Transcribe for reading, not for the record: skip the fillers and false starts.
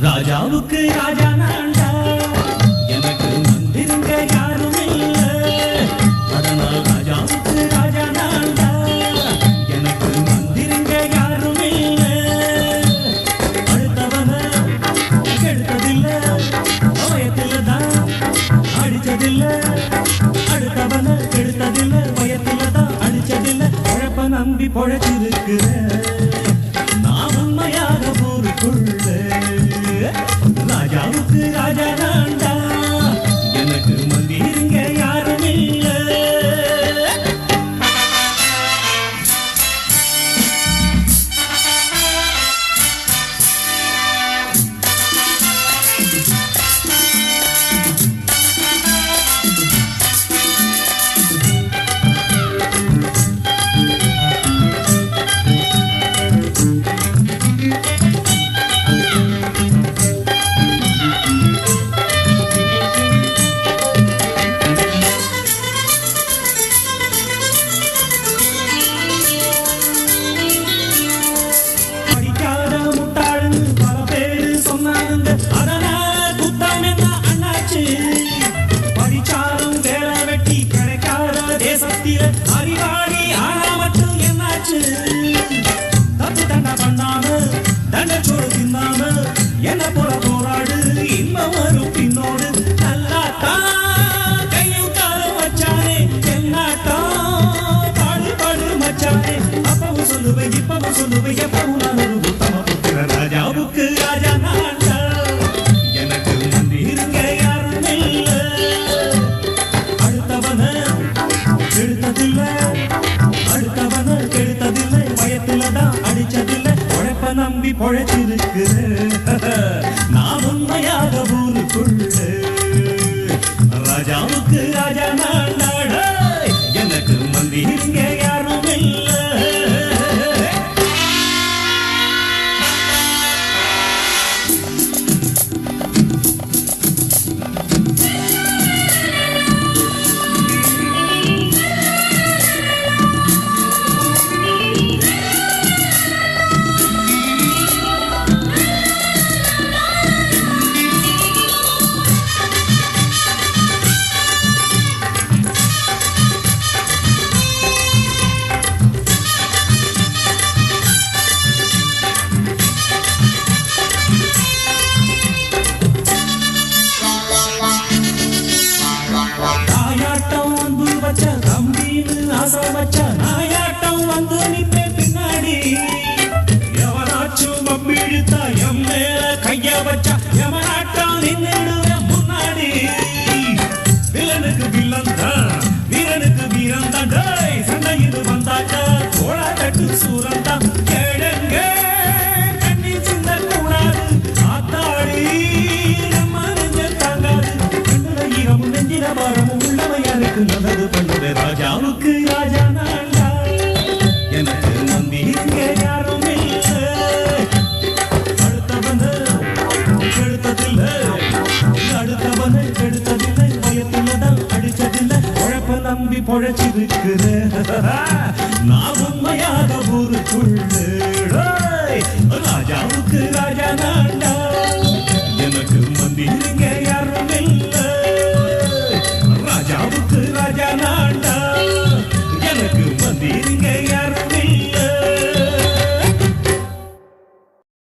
ராஜாவுக்கு ராஜா நான்டா, எனக்கு மந்திருங்க யாரும் இல்ல. அதனால் ராஜாவுக்கு ராஜா நான்டா, எனக்கு மந்திருங்க யாரும் இல்ல. அடுத்தவன கெடுத்ததில்ல, வயத்தில்தான் அடிச்சதில்ல. அடுத்தவன கெடுத்ததில்ல, வயத்தில்தான் அடிச்சதில்ல. உழைப்ப நம்பி பொழைச்சிருக்கிற நான் உண்மையாக ஊருக்குள்ள. ராஜாவுக்கு ராஜா நான்டா, எனக்கு மந்திருங்க யாரும் இல்ல. அறிவாளி ஆனா மட்டும் என்னாச்சு? தப்பு தண்டா பண்ணாம தண்டச்சோடு தின்னாம என்ன போல போராடு, இன்பம் வரும் பின்னோடு. நல்லாத்தான் கையும் காலம் வச்சானே, என்னாட்டம் பாடு பாடு மச்சானே. அப்பவும் சொல்லுவேன் இப்பவும் சொல்லுவேன், எப்பவும் நான் ஒரு உத்தம புத்திர. ராஜாவுக்கு ராஜா நான்டா, எனக்கு மந்திருங்க யாரும் இல்ல. அடுத்தவன கெடுத்ததில்ல, அடுத்தவன கெடுத்ததில்லை, வயத்தில்தான் அடிச்சதில்லை. உழைப்ப நம்பி பொழைச்சிருக்கிற நான் உண்மையாக ஊருக்குள்ள. ராஜாவுக்கு ராஜா நான்டா, எனக்கு மந்திருங்க யாரும் இல்ல. நாயாட்டம் வந்து நிப்பே பின்னாடி, எவனாச்சும் மம்பிழுத்தா எம் மேல கைய வச்சா எவனாட்டம் நின்னுடுவ முன்னாடி. வில்லனுக்கு வில்லன் தான், வீரனுக்கு வீரன் தான். சண்டையில் வந்தாக்கா கோழா தட்டு சூரன் தான். கேளுங்க கண்ணீர் சிந்த கூடாது, ஆத்தாடி நம்ம நெஞ்ச தாங்காது. கண்ணுல ஈரமும் நெஞ்சில பாரமும் உள்ளவையாருக்கு நல்லது பண்ணுது. ராஜாவுக்கு ராஜா நான்டா, எனக்கு மந்திருங்க யாரும் இல்ல. அடுத்தவன கெடுத்ததில்லை, அடுத்தவன கெடுத்ததில்லை, வயத்தில்தான் அடிச்சதில்லை. உழைப்ப நம்பி பொழைச்சிருக்கிற நான் உண்மையாக ஊருக்குள்ள. ராஜாவுக்கு ராஜா